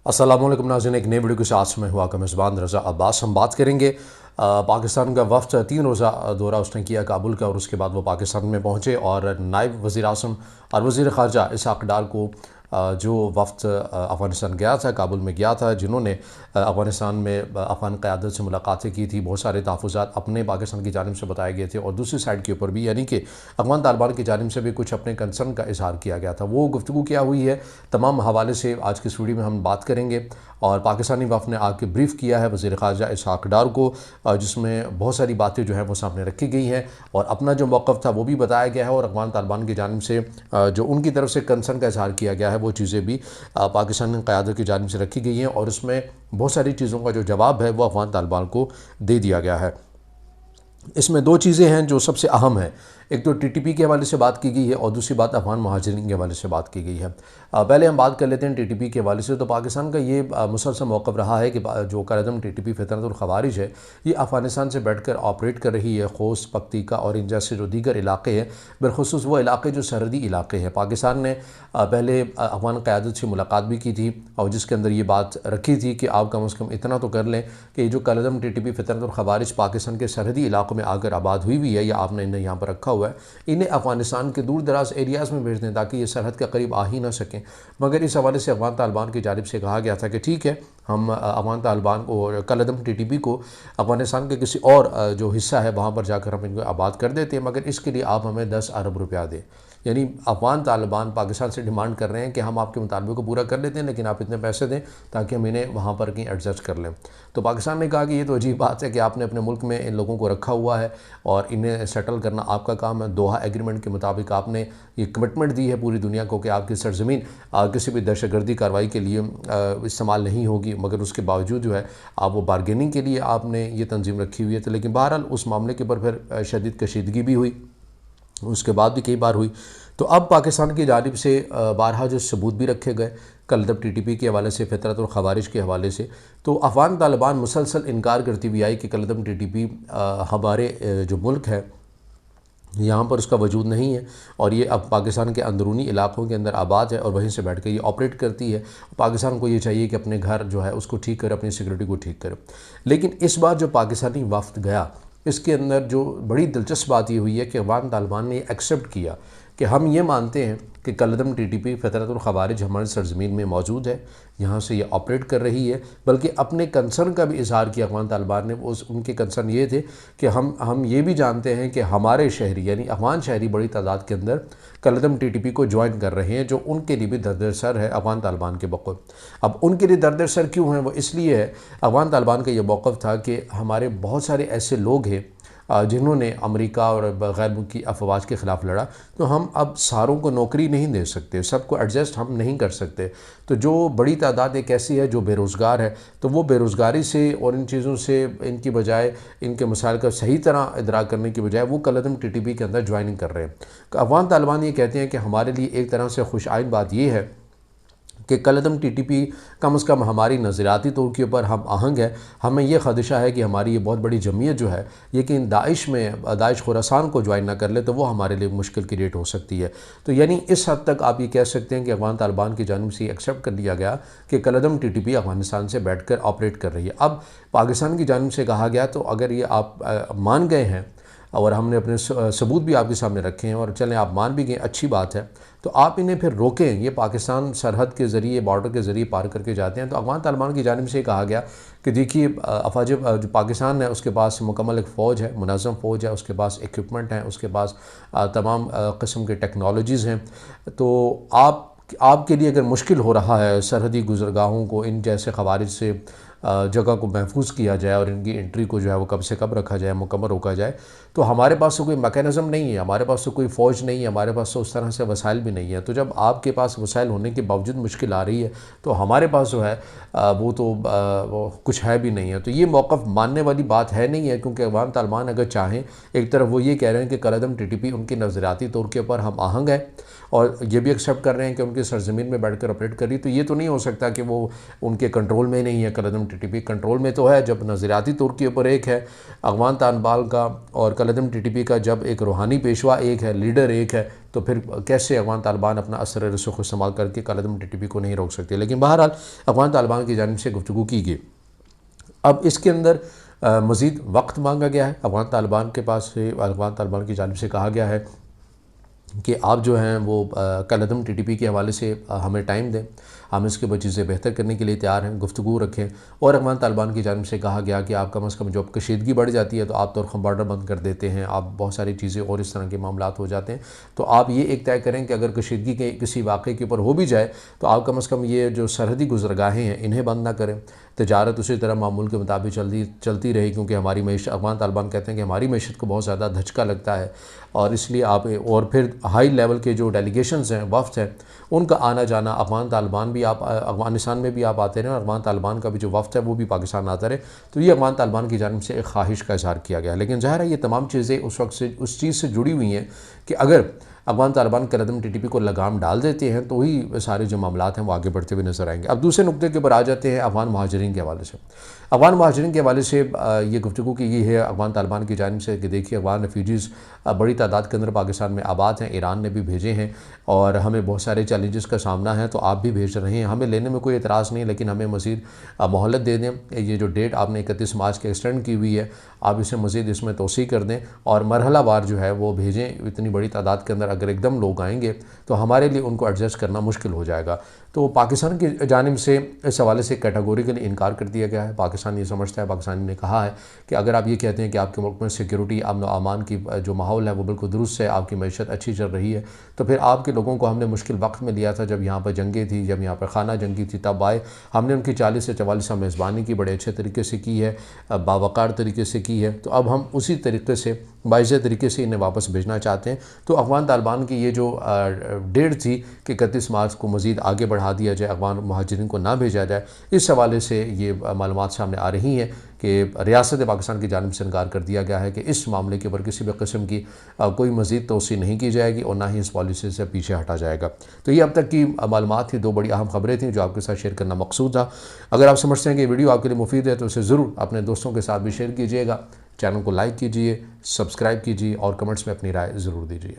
अस्सलाम वालेकुम नाज़रीन, एक नई वीडियो के साथ मैं हुआ का मेज़बान रज़ा अब्बास। हम बात करेंगे पाकिस्तान का वफ़द 3 रोज़ा दौरा उसने किया काबुल का, और उसके बाद वो पाकिस्तान में पहुँचे और नायब वज़ीर-ए-आज़म और वज़ीर ख़ारजा इसहाक़ डार को जो वफ़द अफ़गानिस्तान गया था, काबुल में गया था, जिन्होंने अफ़गानिस्तान में अफ़गान क़यादत से मुलाकातें की थी, बहुत सारे तहफ़्फ़ुज़ात अपने पाकिस्तान की जानिब से बताए गए थे और दूसरी साइड के ऊपर भी यानी कि अफ़गान तालिबान की जानिब से भी कुछ अपने कंसर्न का इज़हार किया गया था। वो गुफ्तगू क्या हुई है, तमाम हवाले से आज की इस वीडियो में हम बात करेंगे। और पाकिस्तानी वफ़द ने आके ब्रीफ़ किया है वज़ीर ख़ारजा इसहाक़ डार को, जिसमें बहुत सारी बातें जो हैं वो सामने रखी गई हैं और अपना जो मौक़िफ़ था वो भी बताया गया है और अफ़गान तालिबान की जानिब से जो उनकी तरफ से कंसर्न का इज़हार किया गया है वो चीज़ें भी पाकिस्तानी क़यादत की जानिब से रखी गई हैं और उसमें बहुत सारी चीज़ों का जो जवाब है वो अफ़गान तालिबान को दे दिया गया है। इसमें दो चीज़ें हैं जो सबसे अहम हैं। एक तो टीटीपी के हवाले से बात की गई है और दूसरी बात अफ़गान महाजिरीन के हवाले से बात की गई है। पहले हम बात कर लेते हैं टीटीपी के हवाले से। तो पाकिस्तान का ये मुसलसल मौक़िफ़ रहा है कि जो कायदम टीटीपी फ़ितरतुल ख़वारिज है, ये अफ़गानिस्तान से बैठ कर ऑपरेट कर रही है। खोस, पख्तीका और इन जैसे जो दीगर इलाक़े हैं, बिलख़ुसूस वो इलाक़े जो सरहदी इलाक़े हैं। पाकिस्तान ने पहले अफ़गान क़यादत से मुलाकात भी की थी और जिसके अंदर ये बात रखी थी कि आप कम से कम इतना तो कर लें कि जो कायदम टीटीपी फ़ितरतुल ख़वारिज पाकिस्तान के सरहदी इलाक़ों में आकर आबाद हुई है या आपने इन्हें यहाँ पर रखा हुआ है, इन्हें अफ़गानिस्तान के दूर दराज एरियाज़ में भेज दें ताकि ये सरहद के करीब आ ही ना सकें। मगर इस हवाले से अफ़गान तालिबान की जानिब से कहा गया था कि ठीक है, हम अफ़गान तालिबान को कायदम टीटीपी को अफ़गानिस्तान के किसी और जो हिस्सा है वहाँ पर जाकर हम इनको आबाद कर देते हैं, मगर इसके लिए आप हमें 10 अरब रुपया दें। यानी अफ़गान तालिबान पाकिस्तान से डिमांड कर रहे हैं कि हम आपके मुतालबे को पूरा कर लेते हैं, लेकिन आप इतने पैसे दें ताकि हम इन्हें वहाँ पर कहीं एडजस्ट कर लें। तो पाकिस्तान ने कहा कि ये तो अजीब बात है कि आपने अपने मुल्क में इन लोगों को रखा हुआ है और इन्हें सेटल करना आपका काम है। दोहा एग्रीमेंट के मुताबिक आपने ये कमिटमेंट दी है पूरी दुनिया को कि आपकी सरज़मीन किसी भी दहशतगर्दी कार्रवाई के लिए इस्तेमाल नहीं होगी, मगर उसके बावजूद जो है आप वो बारगेनिंग के लिए आपने ये तंजीम रखी हुई है। तो लेकिन बहरहाल उस मामले के ऊपर फिर शदीद कशीदगी भी हुई, उसके बाद भी कई बार हुई। तो अब पाकिस्तान की जानिब से बारहा जो सबूत भी रखे गए कलदम टीटीपी के हवाले से, फ़ितरतुल ख़वारिज के हवाले से, तो अफ़गान तालिबान मुसलसल इनकार करती हुई आई कि कलदम टीटीपी हमारे जो मुल्क है यहाँ पर उसका वजूद नहीं है और ये अब पाकिस्तान के अंदरूनी इलाक़ों के अंदर आबाद है और वहीं से बैठ कर ये ऑपरेट करती है। पाकिस्तान को ये चाहिए कि अपने घर जो है उसको ठीक करे, अपनी सिक्योरिटी को ठीक करे। लेकिन इस बार जो पाकिस्तानी वफ़द गया, इसके अंदर जो बड़ी दिलचस्प बात ये हुई है कि अफ़गान तालिबान ने एक्सेप्ट किया कि हम ये मानते हैं कि कलदम टीटीपी फ़ितरतुल ख़वारिज हमारी सरज़मीन में मौजूद है, यहाँ से ये ऑपरेट कर रही है। बल्कि अपने कंसर्न का भी इज़हार किया अफ़गान तालिबान ने। उनके कंसर्न ये थे कि हम ये भी जानते हैं कि हमारे शहरी यानी अफ़गान शहरी बड़ी तादाद के अंदर कलदम टीटीपी को ज्वाइन कर रहे हैं, जो उनके लिए भी दर्द सर है अफ़गान तालिबान के बक़ौल। अब उनके लिए दर्द सर क्यों है, वो इसलिए है, अफ़गान तालिबान का ये मौक़िफ़ था कि हमारे बहुत सारे ऐसे लोग हैं जिन्होंने अमेरिका और गैर मुल्की अफवाज के ख़िलाफ़ लड़ा, तो हम अब सारों को नौकरी नहीं दे सकते, सबको एडजस्ट हम नहीं कर सकते। तो जो बड़ी तादाद एक ऐसी है जो बेरोज़गार है, तो वो बेरोज़गारी से और इन चीज़ों से इनकी बजाय इनके मसाइल का सही तरह इदराक करने की बजाय वो कलदम टीटीपी के अंदर ज्वाइनिंग कर रहे हैं। अफ़गान तालिबान ये कहते हैं कि हमारे लिए एक तरह से खुश आइन बात ये है कि कलदम टीटीपी कम से कम हमारी नज़रियाती तौर के ऊपर हम आहंग है। हमें यह ख़दशा है कि हमारी ये बहुत बड़ी जमीयत जो है, लेकिन दाइश खुरासान को ज्वाइन ना कर ले तो वो हमारे लिए मुश्किल क्रिएट हो सकती है। तो यानी इस हद तक आप ये कह सकते हैं कि अफ़गान तालिबान की जानिब से एक्सेप्ट कर लिया गया कि कलदम टीटीपी अफ़गानिस्तान से बैठ कर ऑपरेट कर रही है। अब पाकिस्तान की जानिब से कहा गया तो अगर ये आप मान गए हैं और हमने अपने सबूत भी आपके सामने रखे हैं और चलें आप मान भी गए, अच्छी बात है, तो आप इन्हें फिर रोकें। ये पाकिस्तान सरहद के ज़रिए, बॉर्डर के ज़रिए पार करके जाते हैं। तो अफ़गान तालिबान की जानिब से कहा गया कि देखिए अफवाज जो पाकिस्तान है उसके पास मुकम्मल एक फ़ौज है, मुनज़्ज़म फ़ौज है, उसके पास इक्विपमेंट हैं, उसके पास तमाम किस्म के टेक्नोलॉजीज़ हैं। तो आपके लिए अगर मुश्किल हो रहा है सरहदी गुज़रगाहों को इन जैसे ख़वारिज से जगह को महफूज किया जाए और इनकी एंट्री को जो है वो कब से कब रखा जाए, मुकम्मल रोका जाए, तो हमारे पास तो कोई मैकेनिज़्म नहीं है, हमारे पास तो कोई फ़ौज नहीं है, हमारे पास तो उस तरह से वसाइल भी नहीं है। तो जब आपके पास वसाइल होने के बावजूद मुश्किल आ रही है तो हमारे पास जो है वो तो वो कुछ है भी नहीं है। तो ये मौक़िफ़ मानने वाली बात है नहीं है, क्योंकि अफ़गान तालिबान अगर चाहें, एक तरफ वो ये कह रहे हैं कि कलदम टीटीपी उनकी नज़रियाती तौर के ऊपर हम आहंग है और ये भी एक्सेप्ट कर रहे हैं कि उनकी सरजमीन में बैठकर ऑपरेट कर रही, तो ये तो नहीं हो सकता कि वो उनके कंट्रोल में नहीं है। कलअदम टीटीपी कंट्रोल में तो है। जब नज़रियाती तौर के ऊपर एक है अफगान तालिबान का और कलअदम टीटीपी का, जब एक रूहानी पेशवा एक है, लीडर एक है, तो फिर कैसे अफगान तालिबान अपना असर रसूख इस्तेमाल करके कलअदम टीटीपी को नहीं रोक सकते। लेकिन बहरहाल अफगान तालिबान की जानिब से गुफ्तगू की गई। अब इसके अंदर मज़ीद वक्त मांगा गया है अफगान तालिबान के पास से। अफगान तालिबान की जानिब से कहा गया है कि आप जो हैं वो कलअदम टीटीपी के हवाले से हमें टाइम दें, हम इसके ऊपर चीज़ें बेहतर करने के लिए तैयार हैं, गुफ्तगू रखें। और अफगान तालिबान की जानिब से कहा गया कि आप कम अज़ कम जब कशीदगी बढ़ जाती है तो आप तौर बॉर्डर बंद कर देते हैं, आप बहुत सारी चीज़ें और इस तरह के मामला हो जाते हैं। तो आप ये एक तय करें कि अगर कशीदगी के किसी वाक़े के ऊपर हो भी जाए तो आप कम अज़ कम ये जो सरहदी गुज़रगाहें हैं इन्हें बंद ना करें, तजारत उसी तरह मामूल के मुताबिक चलती रही, क्योंकि हमारी मीशत, अफगान तालिबान कहते हैं कि हमारी मीशत को बहुत ज़्यादा धचका लगता है और इसलिए आप, और फिर हाई लेवल के जो डेलीगेशंस हैं, वफ्द हैं, उनका आना जाना, अफगान तालिबान भी आप अफगानिस्तान में भी आप आते रहें और अफगान तालिबान का भी जो वफ्द है वो भी पाकिस्तान आता रहे। तो ये अफगान तालिबान की जानिब से एक ख्वाहिश का इज़हार किया गया। लेकिन ज़ाहिर है ये तमाम चीज़ें उस वक्त से उस चीज़ से जुड़ी हुई हैं कि अगर अफगान तालिबान कलअदम टीटीपी को लगाम डाल देते हैं तो ही सारे जो मामलात हैं वो आगे बढ़ते हुए नजर आएंगे। अब दूसरे नुकते के ऊपर आ जाते हैं अफगान महाजरीन के हवाले से। अफगान महाजरीन के हवाले से ये गुफ्तगू की गई है अफगान तालिबान की जानिब से कि देखिए अफगान रेफ्यूजीज़ बड़ी तादाद के अंदर पाकिस्तान में आबाद हैं, ईरान ने भी भेजे हैं और हमें बहुत सारे चैलेंजेस का सामना है, तो आप भी भेज रहे हैं, हमें लेने में कोई एतराज़ नहीं, लेकिन हमें मज़ीद मोहलत दे दें। ये जो डेट आपने 31 मार्च के एक्सटेंड की हुई है, आप इसे मज़ीद इसमें तोसी कर दें और मरहलावार जो है वो भेजें। इतनी बड़ी तादाद के अंदर अगर एकदम लोग आएंगे तो हमारे लिए उनको एडजस्ट करना मुश्किल हो जाएगा। तो पाकिस्तान की जानिब से इस हवाले से कैटेगोरिकली इनकार कर दिया गया है। पाकिस्तान ये समझता है, पाकिस्तान ने कहा है कि अगर आप ये कहते हैं कि आपके मुल्क में सिक्योरिटी, अमन व अमान की जो माहौल है वो बिल्कुल दुरुस्त है, आपकी मैशत अच्छी चल रही है, तो फिर आपके लोगों को हमने मुश्किल वक्त में लिया था जब यहाँ पर जंगें थी, जब यहाँ पर खाना जंगी थी, तब आए, हमने उनकी 40 से 44 साल मेज़बानी की, बड़े अच्छे तरीके से की है, बावकार तरीके से की है। तो अब हम उसी तरीके से बाइज़ तरीके से इन्हें वापस भेजना चाहते हैं। तो अफगान तालिबान की ये जो डेट थी कि 31 मार्च को मज़ीद आगे बढ़ा दिया जाए, अफगान महाजरीन को ना भेजा जाए, इस हवाले से ये मालूमात सामने आ रही हैं कि रियासत पाकिस्तान की जानिब से इनकार कर दिया गया है कि इस मामले के ऊपर किसी भी किस्म की कोई मज़ीद तोसी नहीं की जाएगी और ना ही इस पॉलिसी से पीछे हटा जाएगा। तो ये अब तक की मालूमात थी, दो बड़ी अहम खबरें थीं जो आपके साथ शेयर करना मकसूद था। अगर आप समझते हैं कि वीडियो आपके लिए मुफीद है तो इसे ज़रूर अपने दोस्तों के साथ भी शेयर कीजिएगा, चैनल को लाइक कीजिए, सब्सक्राइब कीजिए और कमेंट्स में अपनी राय ज़रूर दीजिए।